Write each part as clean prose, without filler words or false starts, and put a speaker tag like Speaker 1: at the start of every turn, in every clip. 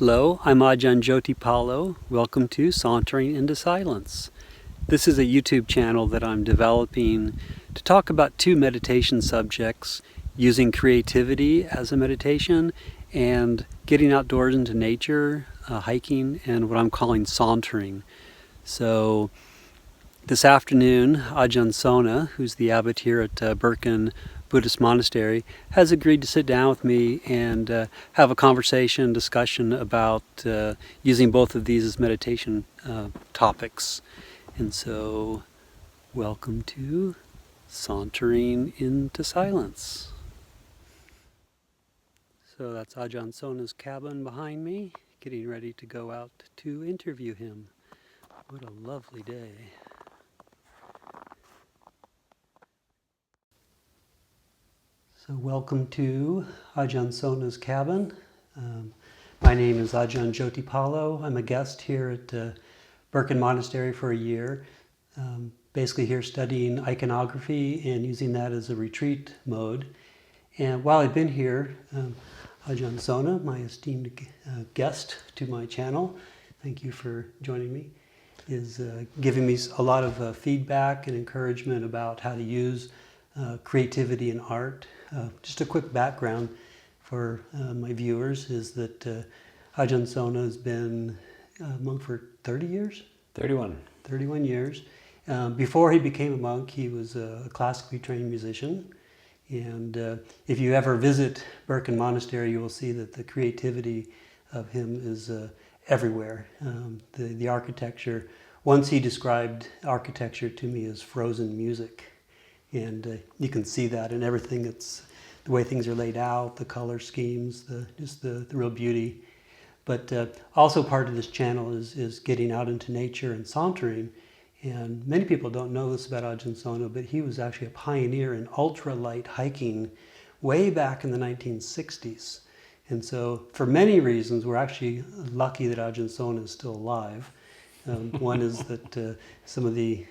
Speaker 1: Hello, I'm Ajahn Jotipalo. Welcome to Sauntering into Silence. This is a YouTube channel that I'm developing to talk about two meditation subjects, using creativity as a meditation and getting outdoors into nature, hiking, and what I'm calling sauntering. So this afternoon, Ajahn Sona, who's the abbot here at Birken Buddhist Monastery, has agreed to sit down with me and have a conversation, discussion about using both of these as meditation topics. And so, welcome to Sauntering into Silence. So that's Ajahn Sona's cabin behind me, getting ready to go out to interview him. What a lovely day. So welcome to Ajahn Sona's cabin. My name is Ajahn Jotipalo. I'm a guest here at Birken Monastery for a year. Basically here studying iconography and using that as a retreat mode. And while I've been here, Ajahn Sona, my esteemed guest to my channel, thank you for joining me, is giving me a lot of feedback and encouragement about how to use creativity in art. Just a quick background for my viewers is that Ajahn Sona has been a monk for 30 years?
Speaker 2: 31.
Speaker 1: 31 years. Before he became a monk, he was a classically trained musician. And if you ever visit Birken Monastery, you will see that the creativity of him is everywhere. The architecture, once he described architecture to me as frozen music. And you can see that in everything. It's the way things are laid out, the color schemes, just the real beauty. But also part of this channel is getting out into nature and sauntering. And many people don't know this about Ajahn Sona, but he was actually a pioneer in ultralight hiking way back in the 1960s. And so for many reasons, we're actually lucky that Ajahn Sona is still alive. One is that some of the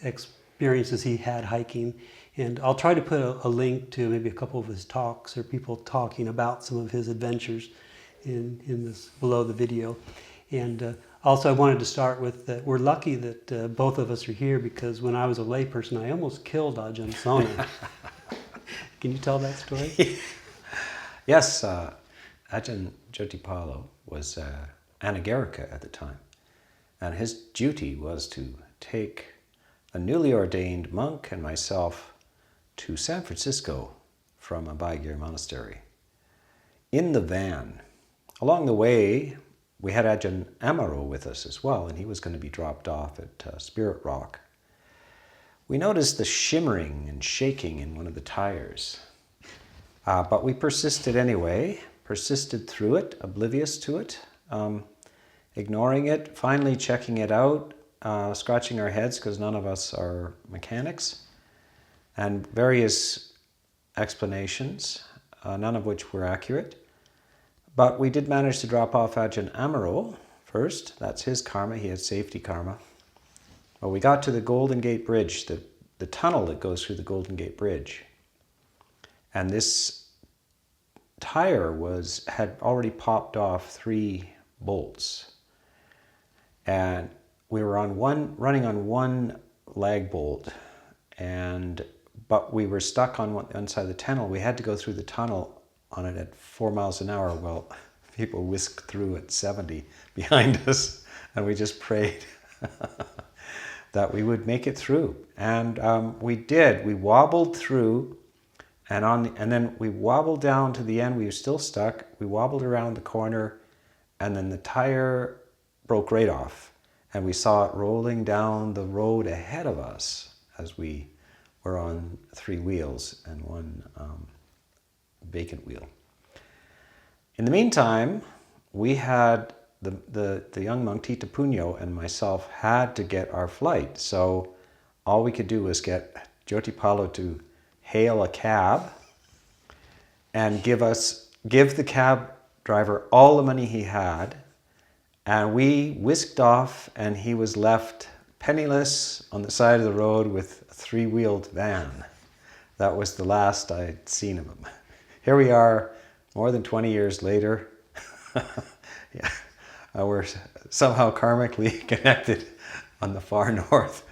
Speaker 1: experiences he had hiking, and I'll try to put a link to maybe a couple of his talks or people talking about some of his adventures in this below the video. And also I wanted to start with that we're lucky that both of us are here, because when I was a layperson I almost killed Ajahn Sona. Can you tell that story?
Speaker 2: Yes, Ajahn Jotipalo was anagarika at the time, and his duty was to take a newly ordained monk and myself to San Francisco from Abhayagiri Monastery in the van. Along the way, we had Ajahn Amaro with us as well, and he was going to be dropped off at Spirit Rock. We noticed the shimmering and shaking in one of the tires, but we persisted anyway, persisted through it, oblivious to it, ignoring it, finally checking it out, scratching our heads because none of us are mechanics, and various explanations, none of which were accurate. But we did manage to drop off Ajahn Amaro first. That's his karma. He had safety karma. Well, we got to the Golden Gate Bridge, the tunnel that goes through the Golden Gate Bridge. And this tire had already popped off 3 bolts. And we were running on one lag bolt, but we were stuck on one side of the tunnel. We had to go through the tunnel on it at 4 miles an hour. Well, people whisked through at 70 behind us, and we just prayed that we would make it through. And we did. We wobbled through, and then we wobbled down to the end. We were still stuck. We wobbled around the corner, and then the tire broke right off. And we saw it rolling down the road ahead of us as we were on 3 wheels and one vacant wheel. In the meantime, we had the young monk Tita Punyo and myself had to get our flight. So all we could do was get Jotipalo to hail a cab and give the cab driver all the money he had. And we whisked off, and he was left penniless on the side of the road with a 3-wheeled van. That was the last I'd seen of him. Here we are, more than 20 years later, Yeah, we're somehow karmically connected on the far north.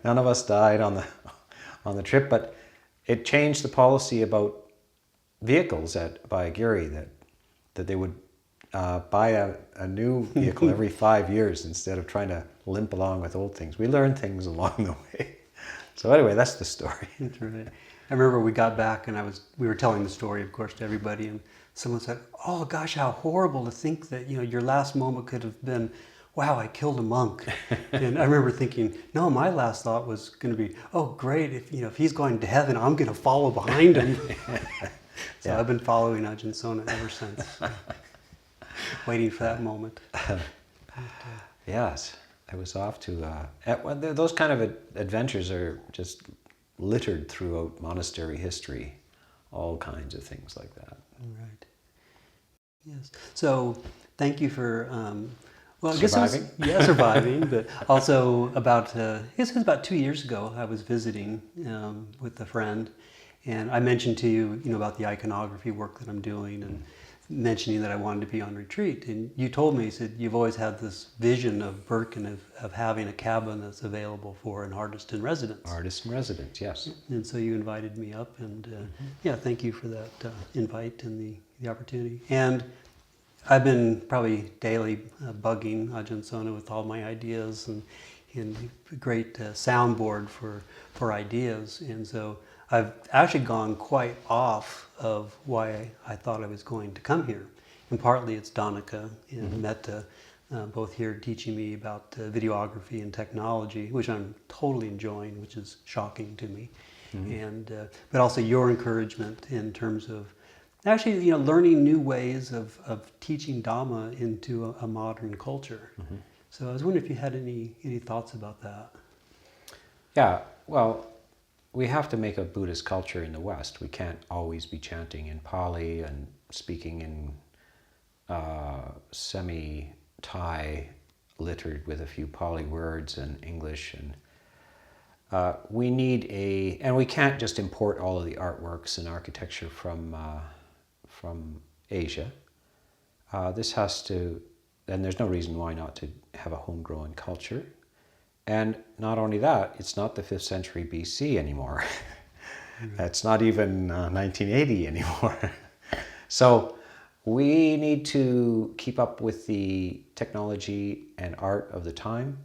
Speaker 2: None of us died on the trip, but it changed the policy about vehicles by Gary that they would buy a new vehicle every 5 years instead of trying to limp along with old things. We learned things along the way. So anyway, that's the story.
Speaker 1: That's right. I remember we got back and we were telling the story, of course, to everybody, and someone said, "Oh gosh, how horrible to think that your last moment could have been, wow, I killed a monk." And I remember thinking, no, my last thought was going to be, oh great, if he's going to heaven, I'm going to follow behind him. So I've been following Ajahn Sona ever since, waiting for that moment.
Speaker 2: Yes, I was off to those kind of adventures are just littered throughout monastery history, all kinds of things like that.
Speaker 1: Right. Yes. So thank you for, well, I
Speaker 2: Surviving?
Speaker 1: guess it was, surviving, but also about, I guess it was about 2 years ago, I was visiting with a friend, and I mentioned to you, about the iconography work that I'm doing, and mentioning that I wanted to be on retreat. And you told me, you said, you've always had this vision of Birken of having a cabin that's available for an artist in residence.
Speaker 2: Artist in residence, yes.
Speaker 1: And so you invited me up, and yeah, thank you for that invite and the opportunity. And I've been probably daily bugging Ajahn Sona with all my ideas and a great soundboard for ideas. And so I've actually gone quite off of why I thought I was going to come here. And partly it's Donika and Metta, both here teaching me about videography and technology, which I'm totally enjoying, which is shocking to me. And but also your encouragement in terms of actually, learning new ways of teaching Dhamma into a modern culture. So I was wondering if you had any thoughts about that.
Speaker 2: Yeah, well, we have to make a Buddhist culture in the West. We can't always be chanting in Pali and speaking in semi-Thai, littered with a few Pali words and English. And we need and we can't just import all of the artworks and architecture from Asia. This has to, and there's no reason why not to have a homegrown culture. And not only that, it's not the 5th century BC anymore. It's not even 1980 anymore. So we need to keep up with the technology and art of the time.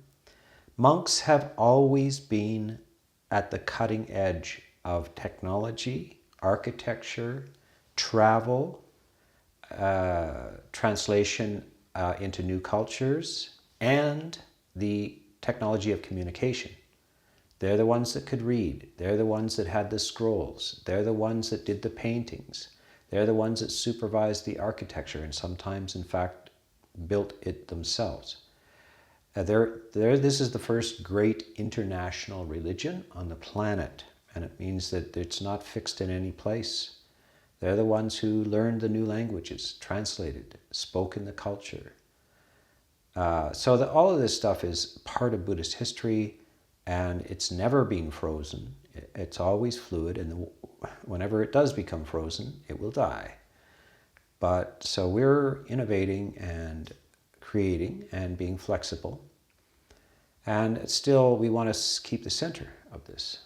Speaker 2: Monks have always been at the cutting edge of technology, architecture, travel, translation into new cultures, and the technology of communication. They're the ones that could read. They're the ones that had the scrolls. They're the ones that did the paintings. They're the ones that supervised the architecture and sometimes, in fact, built it themselves. This is the first great international religion on the planet, and it means that it's not fixed in any place. They're the ones who learned the new languages, translated, spoke in the culture. So all of this stuff is part of Buddhist history, and it's never been frozen. It's always fluid, and whenever it does become frozen, it will die. But so we're innovating and creating and being flexible. And still, we want to keep the center of this.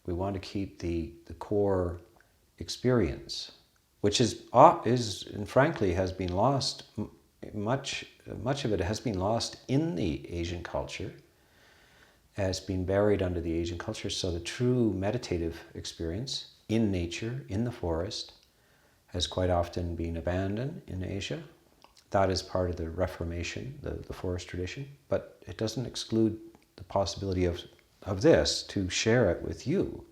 Speaker 2: We want to keep the core experience, which is and frankly has been lost. Much of it has been lost in the Asian culture, has been buried under the Asian culture. So the true meditative experience in nature, in the forest, has quite often been abandoned in Asia. That is part of the Reformation, the forest tradition, but it doesn't exclude the possibility of this to share it with you.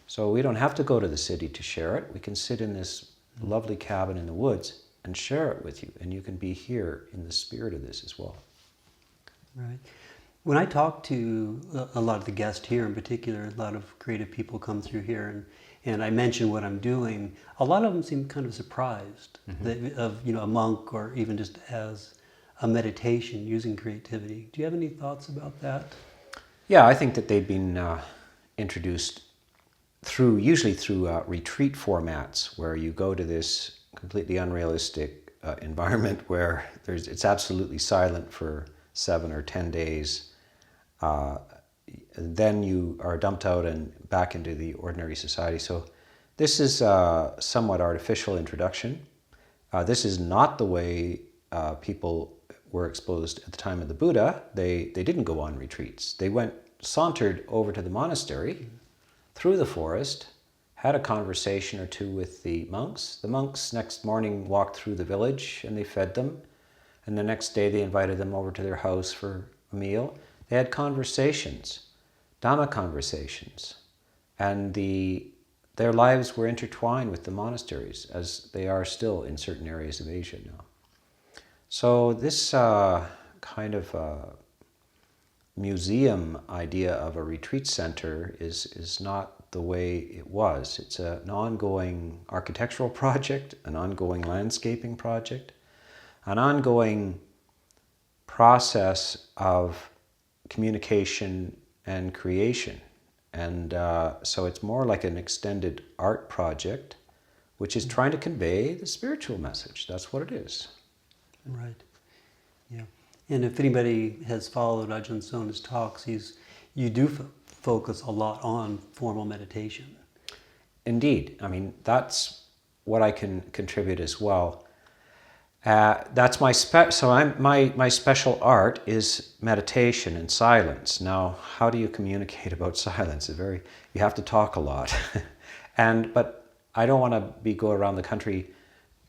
Speaker 2: So we don't have to go to the city to share it. We can sit in this lovely cabin in the woods and share it with you, and you can be here in the spirit of this as well.
Speaker 1: Right. When I talk to a lot of the guests here in particular, a lot of creative people come through here, and I mention what I'm doing, a lot of them seem kind of surprised of a monk or even just as a meditation using creativity. Do you have any thoughts about that?
Speaker 2: Yeah, I think that they've been introduced usually through retreat formats where you go to this completely unrealistic environment where it's absolutely silent for 7 or 10 days. Then you are dumped out and back into the ordinary society. So this is a somewhat artificial introduction. This is not the way people were exposed at the time of the Buddha. They didn't go on retreats. They sauntered over to the monastery, through the forest, had a conversation or two with the monks. The monks next morning walked through the village and they fed them. And the next day they invited them over to their house for a meal. They had conversations, Dhamma conversations. And their lives were intertwined with the monasteries, as they are still in certain areas of Asia now. So this kind of museum idea of a retreat center is not the way it was. It's an ongoing architectural project, an ongoing landscaping project, an ongoing process of communication and creation. And so it's more like an extended art project, which is trying to convey the spiritual message. That's what it is.
Speaker 1: Right. Yeah. And if anybody has followed Ajahn Sona's talks, you do focus a lot on formal meditation.
Speaker 2: Indeed. I mean, that's what I can contribute as well. That's my my special art is meditation and silence. Now, how do you communicate about silence? You have to talk a lot, but I don't want to go around the country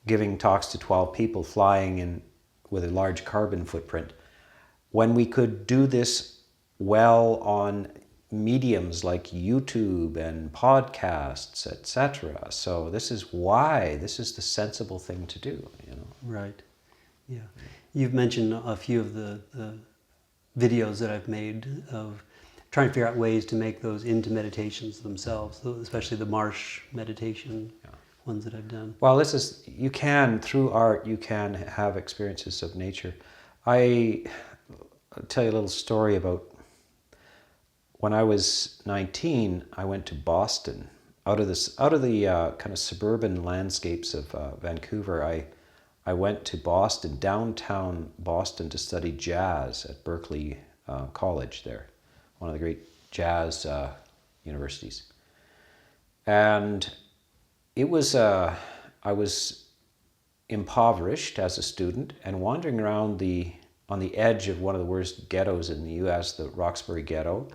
Speaker 2: giving talks to 12 people, flying in with a large carbon footprint, when we could do this well on mediums like YouTube and podcasts, etc. So this is the sensible thing to do, you know.
Speaker 1: Right. Yeah. You've mentioned a few of the videos that I've made of trying to figure out ways to make those into meditations themselves, especially the marsh meditation ones that I've done.
Speaker 2: Well, through art, you can have experiences of nature. I'll tell you a little story about when I was 19, I went to Boston. Out of the kind of suburban landscapes of Vancouver, I went to Boston, downtown Boston, to study jazz at Berkeley College there, one of the great jazz universities. And it was, I was impoverished as a student and wandering around on the edge of one of the worst ghettos in the US, the Roxbury Ghetto,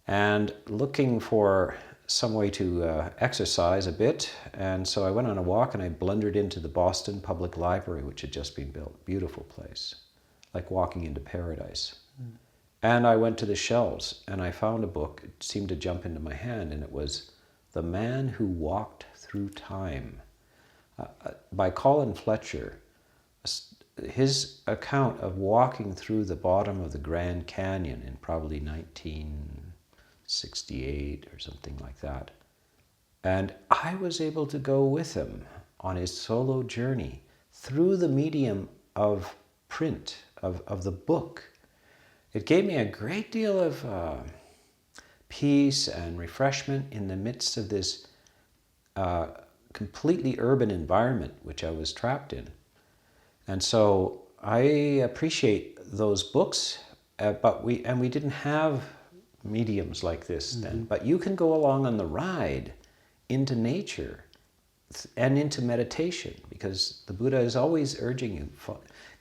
Speaker 2: and looking for some way to exercise a bit. And so I went on a walk and I blundered into the Boston Public Library, which had just been built. Beautiful place, like walking into paradise. Mm. And I went to the shelves and I found a book. It seemed to jump into my hand, and it was The Man Who Walked Through Time by Colin Fletcher. His account of walking through the bottom of the Grand Canyon in probably 1968 or something like that. And I was able to go with him on his solo journey through the medium of print, of the book. It gave me a great deal of peace and refreshment in the midst of this completely urban environment which I was trapped in. And so I appreciate those books, but we didn't have mediums like this then. But you can go along on the ride into nature and into meditation, because the Buddha is always urging you,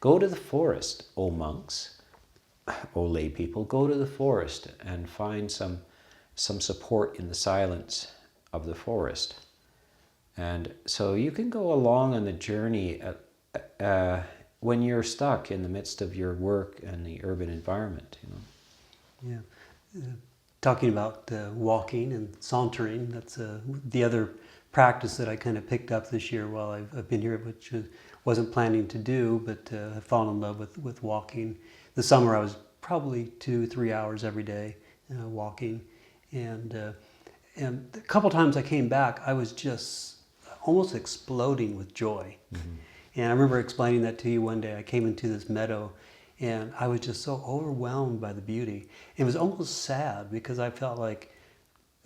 Speaker 2: go to the forest, O monks, O lay people, go to the forest and find some support in the silence of the forest. And so you can go along on the journey when you're stuck in the midst of your work and the urban environment, you know.
Speaker 1: Yeah. Talking about walking and sauntering, that's the other practice that I kind of picked up this year while I've been here, which wasn't planning to do, but I've fallen in love with walking. This summer I was probably 2-3 hours every day walking, and a couple times I came back, I was just almost exploding with joy. Mm-hmm. And I remember explaining that to you one day. I came into this meadow and I was just so overwhelmed by the beauty. It was almost sad, because I felt like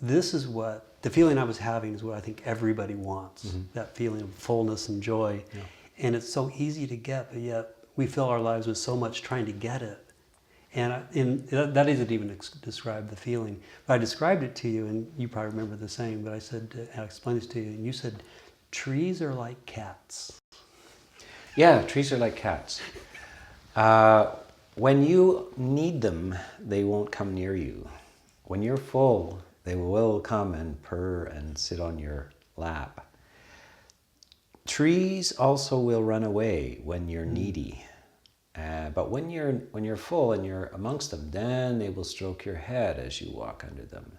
Speaker 1: this is what, the feeling I was having is what I think everybody wants, mm-hmm. that feeling of fullness and joy. Yeah. and it's so easy to get, but yet we fill our lives with so much trying to get it. And that doesn't even describe the feeling. But I described it to you, and you probably remember the same, but I said, I explained this to you, and you said, trees are like cats.
Speaker 2: Yeah, trees are like cats. When you need them, they won't come near you. When you're full, they will come and purr and sit on your lap. Trees also will run away when you're needy. But when you're full and you're amongst them, then they will stroke your head as you walk under them.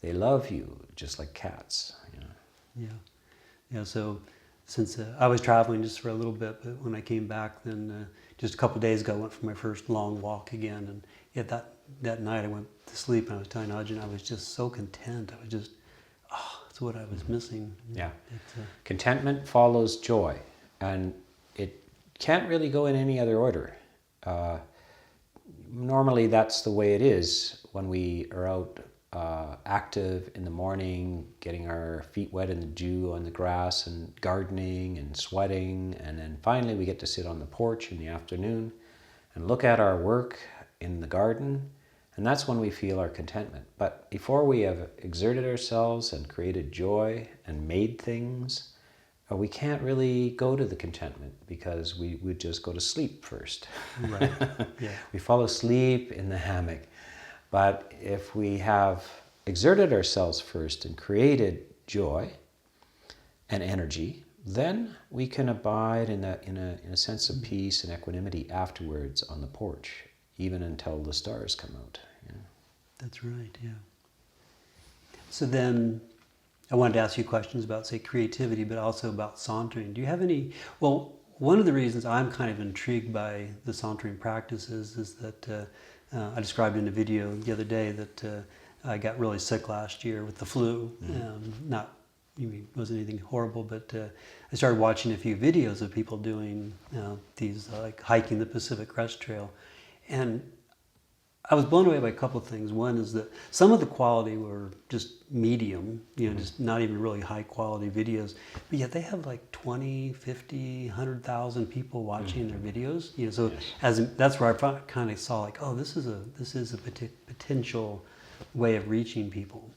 Speaker 2: They love you just like cats. You know?
Speaker 1: Yeah. So since I was traveling just for a little bit, but when I came back, then just a couple of days ago, I went for my first long walk again. And yet that night I went to sleep, and I was telling Ajahn, I was just so content. I was just, that's what I was missing.
Speaker 2: Yeah. Contentment follows joy, and it can't really go in any other order. Normally that's the way it is when we are out active in the morning, getting our feet wet in the dew on the grass and gardening and sweating, and then finally we get to sit on the porch in the afternoon and look at our work in the garden, and that's when we feel our contentment. But before we have exerted ourselves and created joy and made things, we can't really go to the contentment because we would just go to sleep first.
Speaker 1: Right. Yeah.
Speaker 2: We fall asleep in the hammock. But if we have exerted ourselves first and created joy and energy, then we can abide in a sense of peace and equanimity afterwards on the porch, even until the stars come out. Yeah.
Speaker 1: That's right, yeah. So then I wanted to ask you questions about, say, creativity, but also about sauntering. Do you have any, well, one of the reasons I'm kind of intrigued by the sauntering practices is that I described in a video the other day that I got really sick last year with the flu. It wasn't anything horrible, but I started watching a few videos of people doing these, like hiking the Pacific Crest Trail. And I was blown away by a couple of things. One is that some of the quality were just medium, just not even really high quality videos, but yet they have like 20, 50, 100,000 people watching their videos. So yes. That's where I kind of saw like, this is a potential way of reaching people.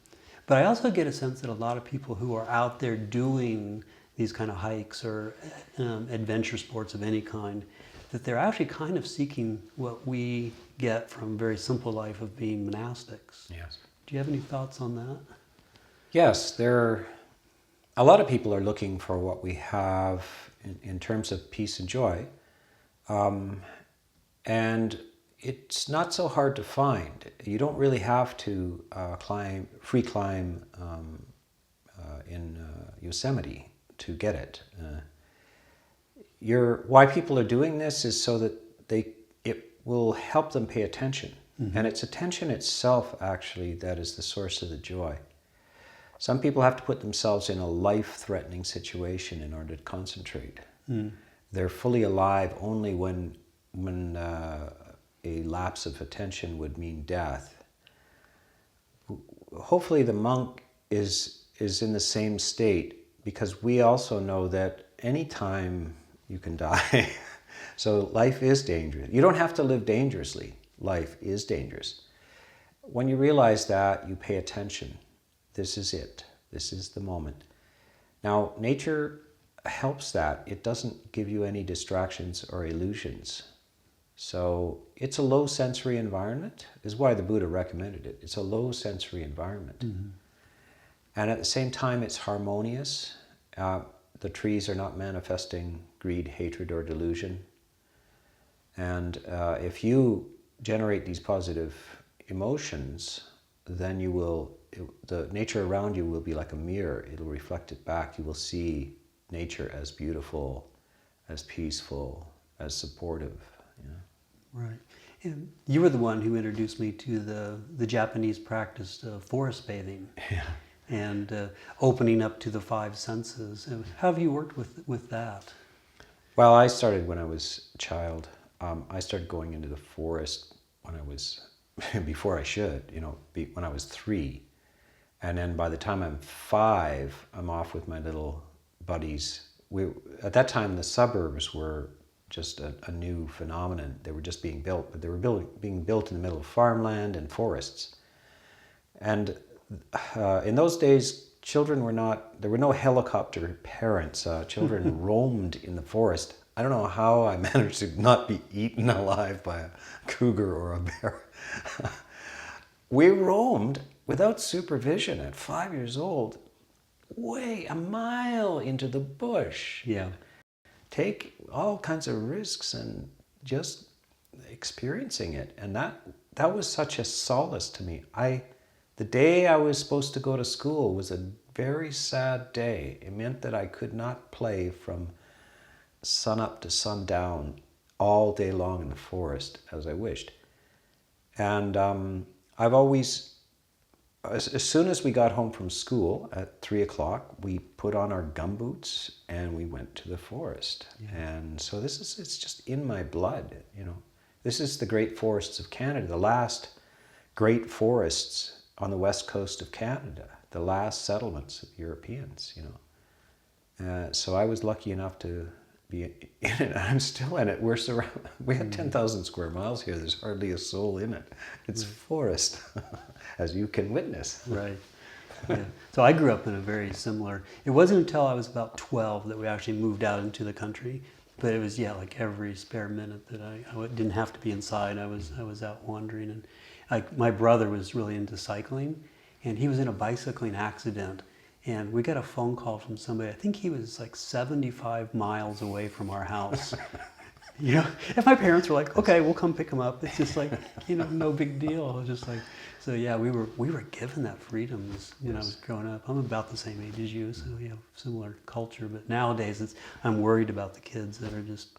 Speaker 1: But I also get a sense that a lot of people who are out there doing these kind of hikes or adventure sports of any kind, that they're actually kind of seeking what we get from very simple life of being monastics.
Speaker 2: Yes.
Speaker 1: Do you have any thoughts on that?
Speaker 2: Yes, a lot of people are looking for what we have in terms of peace and joy. And it's not so hard to find. You don't really have to free climb in Yosemite to get it. Why people are doing this is so that it will help them pay attention. Mm-hmm. And it's attention itself, actually, that is the source of the joy. Some people have to put themselves in a life-threatening situation in order to concentrate. Mm. They're fully alive only when a lapse of attention would mean death. Hopefully the monk is in the same state, because we also know that any time you can die. So life is dangerous. You don't have to live dangerously. Life is dangerous. When you realize that, you pay attention. This is it. This is the moment. Now, nature helps that. It doesn't give you any distractions or illusions. So it's a low sensory environment, is why the Buddha recommended it. It's a low sensory environment. Mm-hmm. And at the same time, it's harmonious. The trees are not manifesting greed, hatred, or delusion. And if you generate these positive emotions, then the nature around you will be like a mirror. It'll reflect it back. You will see nature as beautiful, as peaceful, as supportive.
Speaker 1: Right. And you were the one who introduced me to the Japanese practice of forest bathing.
Speaker 2: Yeah.
Speaker 1: And opening up to the five senses. How have you worked with that?
Speaker 2: Well, I started when I was a child. I started going into the forest when I was, before I should, when I was 3. And then by the time I'm 5, I'm off with my little buddies at that time the suburbs were just a new phenomenon. They were just being built, but they were being built in the middle of farmland and forests. And in those days, children were not, there were no helicopter parents. Children roamed in the forest. I don't know how I managed to not be eaten alive by a cougar or a bear. We roamed without supervision at 5 years old, way a mile into the bush.
Speaker 1: Yeah.
Speaker 2: Take all kinds of risks and just experiencing it. And that was such a solace to me. The day I was supposed to go to school was a very sad day. It meant that I could not play from sun up to sundown all day long in the forest as I wished. And I've always, as soon as we got home from school at 3 o'clock, we put on our gumboots and we went to the forest. Yeah. And so it's just in my blood, you know. This is the great forests of Canada, the last great forests on the west coast of Canada, the last settlements of Europeans, you know. So I was lucky enough to be in it, and I'm still in it. We had 10,000 square miles here. There's hardly a soul in it. It's forest, as you can witness.
Speaker 1: Right. Yeah. So I grew up in a very similar, it wasn't until I was about 12 that we actually moved out into the country. But it was, like every spare minute that I didn't have to be inside. I was out wandering, and my brother was really into cycling, and he was in a bicycling accident, and we got a phone call from somebody. I think he was like 75 miles away from our house. You know, and my parents were like, "Okay, we'll come pick him up." It's just like, no big deal. It was just like, so yeah, we were given that freedom when I was growing up. I'm about the same age as you, so similar culture. But nowadays, I'm worried about the kids that are just.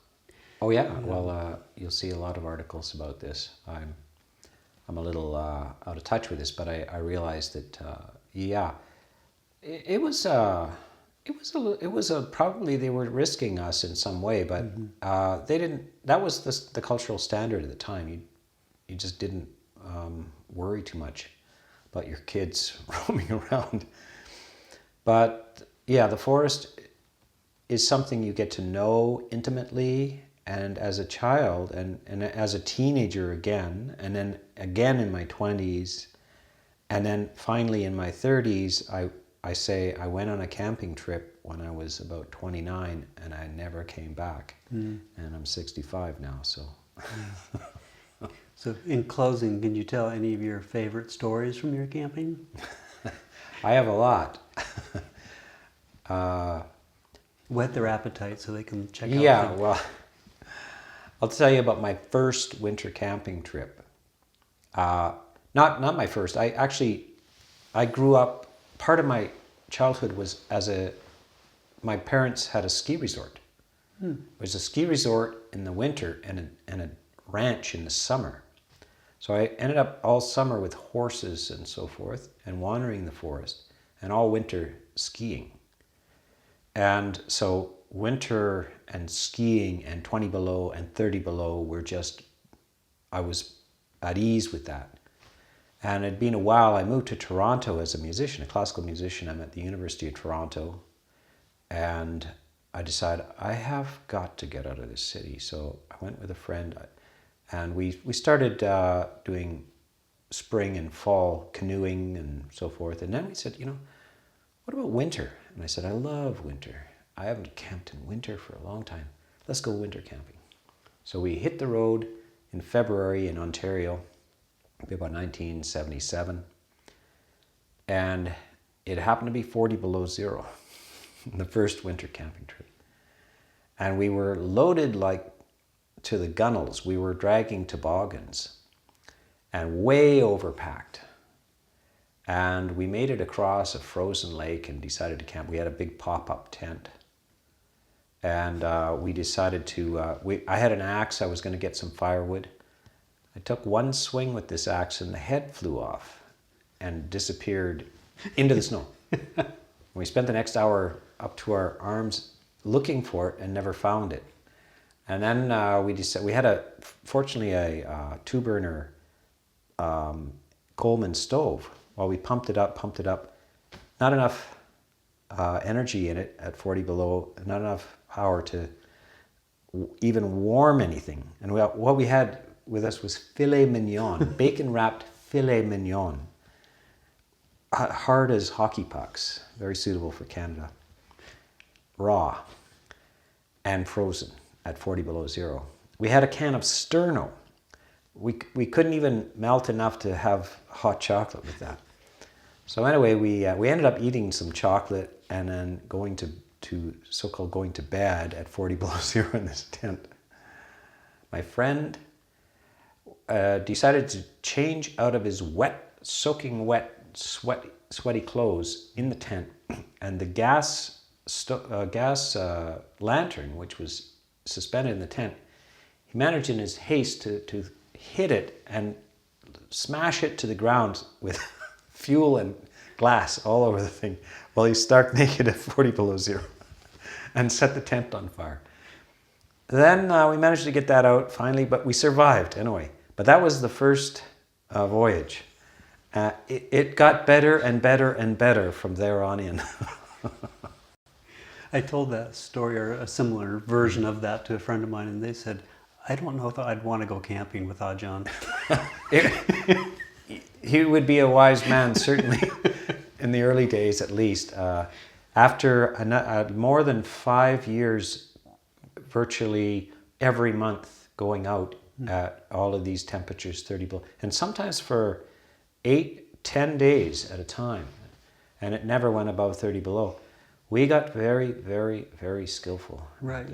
Speaker 2: Oh yeah, well, you'll see a lot of articles about this. I'm a little out of touch with this, but I realized that it was probably they were risking us in some way, but they didn't. That was the cultural standard at the time. You just didn't worry too much about your kids roaming around. But yeah, the forest is something you get to know intimately, and as a child, and as a teenager again, and then again in my 20s, and then finally in my 30s, I say I went on a camping trip when I was about 29, and I never came back. And I'm 65 now, so.
Speaker 1: So in closing, can you tell any of your favorite stories from your camping?
Speaker 2: I have a lot.
Speaker 1: Whet their appetite so they can check out.
Speaker 2: Yeah, well, I'll tell you about my first winter camping trip. Not my first. I grew up. Part of my childhood was my parents had a ski resort. It was a ski resort in the winter and a ranch in the summer. So I ended up all summer with horses and so forth and wandering the forest, and all winter skiing. And so winter and skiing and 20 below and 30 below I was at ease with that. And it'd been a while. I moved to Toronto as a musician, a classical musician. I'm at the University of Toronto. And I decided I have got to get out of this city. So I went with a friend, and we started doing spring and fall canoeing and so forth. And then we said, what about winter? And I said, I love winter. I haven't camped in winter for a long time. Let's go winter camping. So we hit the road in February in Ontario, about 1977. And it happened to be 40 below zero, the first winter camping trip. And we were loaded like to the gunnels. We were dragging toboggans and way overpacked. And we made it across a frozen lake and decided to camp. We had a big pop-up tent. And we decided I had an axe. I was going to get some firewood. I took one swing with this axe and the head flew off and disappeared into the snow. We spent the next hour up to our arms looking for it and never found it. And then we had fortunately a two-burner Coleman stove. While we pumped it up, not enough energy in it at 40 below, not enough power to even warm anything. And what we had with us was filet mignon, bacon-wrapped filet mignon, hard as hockey pucks, very suitable for Canada, raw and frozen at 40 below zero. We had a can of Sterno. We couldn't even melt enough to have hot chocolate with that. So anyway, we ended up eating some chocolate and then going to so-called going to bed at 40 below zero in this tent. My friend decided to change out of his soaking wet, sweaty clothes in the tent, and the gas lantern, which was suspended in the tent, he managed in his haste to hit it and smash it to the ground with fuel and glass all over the thing while he's stark naked at 40 below zero and set the tent on fire. Then we managed to get that out finally, but we survived anyway. But that was the first voyage. It got better and better and better from there on in.
Speaker 1: I told that story or a similar version of that to a friend of mine, and they said, I don't know if I'd want to go camping with Ajahn.
Speaker 2: He would be a wise man, certainly, in the early days at least. After more than 5 years, virtually every month going out at all of these temperatures, 30 below, and sometimes for 8-10 days at a time, and it never went above 30 below. We got very, very, very skillful.
Speaker 1: Right.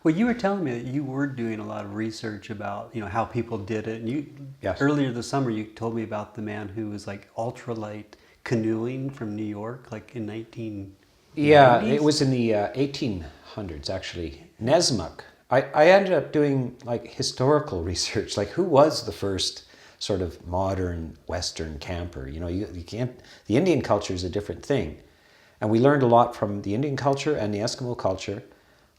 Speaker 1: Well, you were telling me that you were doing a lot of research about, how people did it. And
Speaker 2: Yes.
Speaker 1: Earlier this summer, you told me about the man who was like ultralight canoeing from New York, like in 1990s.
Speaker 2: Yeah, it was in the 1800s, actually. Nesmuk. I ended up doing like historical research, like who was the first sort of modern Western camper? You can't. The Indian culture is a different thing, and we learned a lot from the Indian culture and the Eskimo culture.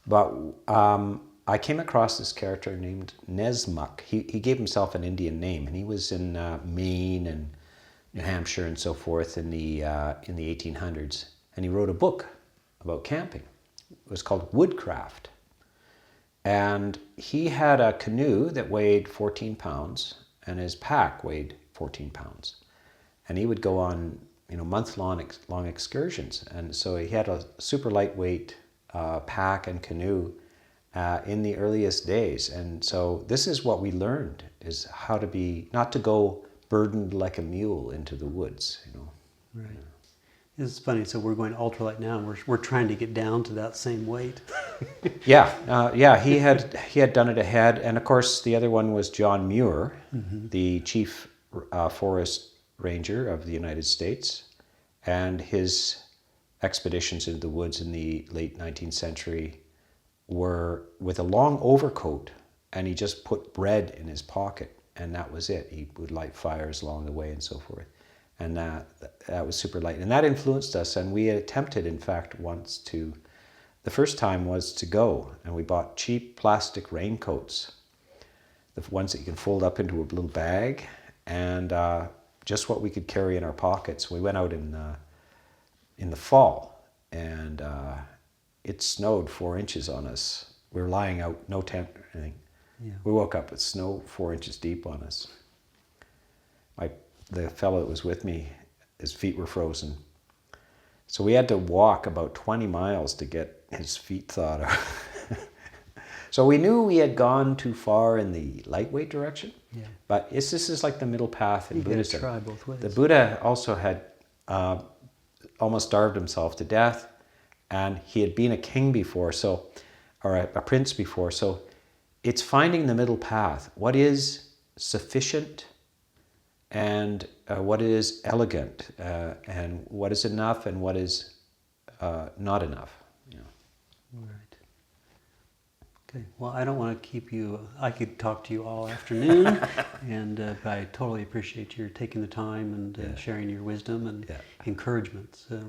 Speaker 2: But I came across this character named Nesmuk. He gave himself an Indian name, and he was in Maine and New Hampshire and so forth in the 1800s. And he wrote a book about camping. It was called Woodcraft. And he had a canoe that weighed 14 pounds, and his pack weighed 14 pounds. And he would go on, month-long excursions. And so he had a super lightweight pack and canoe in the earliest days. And so this is what we learned, is how to be, not to go burdened like a mule into the woods,
Speaker 1: Right. It's funny. So we're going ultralight now, and we're trying to get down to that same weight.
Speaker 2: Yeah. He had done it ahead, and of course the other one was John Muir, the chief forest ranger of the United States, and his expeditions into the woods in the late 19th century were with a long overcoat, and he just put bread in his pocket, and that was it. He would light fires along the way and so forth. And that was super light. And that influenced us, and we attempted, in fact, once the first time was to go, and we bought cheap plastic raincoats, the ones that you can fold up into a little bag, and just what we could carry in our pockets. We went out in the fall, and it snowed 4 inches on us. We were lying out, no tent or anything.
Speaker 1: Yeah.
Speaker 2: We woke up with snow 4 inches deep on us. The fellow that was with me, his feet were frozen. So we had to walk about 20 miles to get his feet thawed out. So we knew we had gone too far in the lightweight direction, but this is like the middle path in Buddhism.
Speaker 1: You gotta try both ways.
Speaker 2: The Buddha also had almost starved himself to death, and he had been a king before, or a prince before. So it's finding the middle path. What is sufficient, and what is elegant, and what is enough, and what is not enough.
Speaker 1: Right. Okay. Well, I don't want to keep you. I could talk to you all afternoon, but I totally appreciate your taking the time and sharing your wisdom and encouragement. So,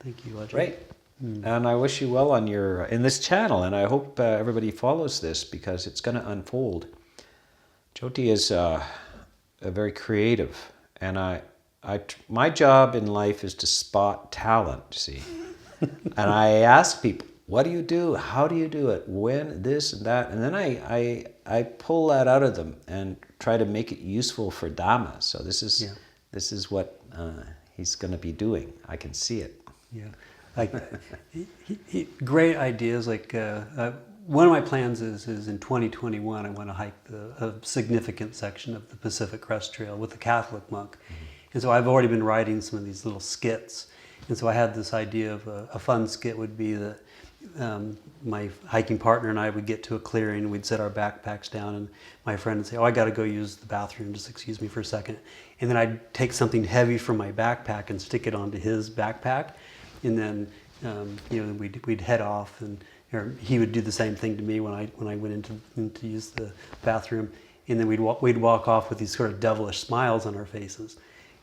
Speaker 1: thank you, Ajahn.
Speaker 2: Great. And I wish you well on in this channel, and I hope everybody follows this, because it's going to unfold. Jyoti is very creative, and my job in life is to spot talent, see. And I ask people, what do you do? How do you do it? When, this and that? And then I pull that out of them and try to make it useful for Dhamma. So
Speaker 1: Yeah.
Speaker 2: this is what he's going to be doing. I can see it.
Speaker 1: Yeah, like great ideas. Like one of my plans is in 2021 I want to hike a significant section of the Pacific Crest Trail with a Catholic monk, and so I've already been writing some of these little skits, and so I had this idea of a fun skit would be that my hiking partner and I would get to a clearing, we'd set our backpacks down, and my friend would say, "Oh, I got to go use the bathroom, just excuse me for a second." And then I'd take something heavy from my backpack and stick it onto his backpack, and then we'd head off, and or he would do the same thing to me when I went in to use the bathroom, and then we'd walk off with these sort of devilish smiles on our faces,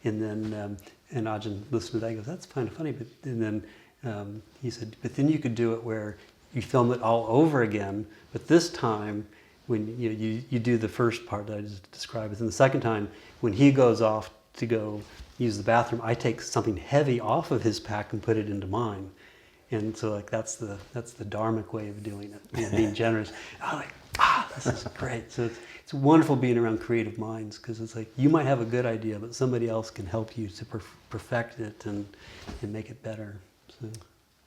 Speaker 1: and then and Ajahn listened to that and goes, "That's kind of funny," but and then he said, "But then you could do it where you film it all over again, but this time when you do the first part that I just described, and the second time when he goes off to go use the bathroom, I take something heavy off of his pack and put it into mine." And so like that's the dharmic way of doing it, being generous. I was like, this is great. So it's wonderful being around creative minds, because it's like you might have a good idea, but somebody else can help you to perfect it and make it better. So.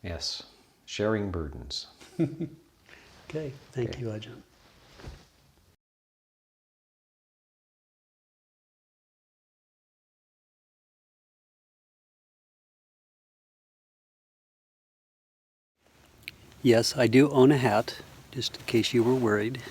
Speaker 2: Yes, sharing burdens.
Speaker 1: Okay, thank you, Ajahn. Yes, I do own a hat, just in case you were worried.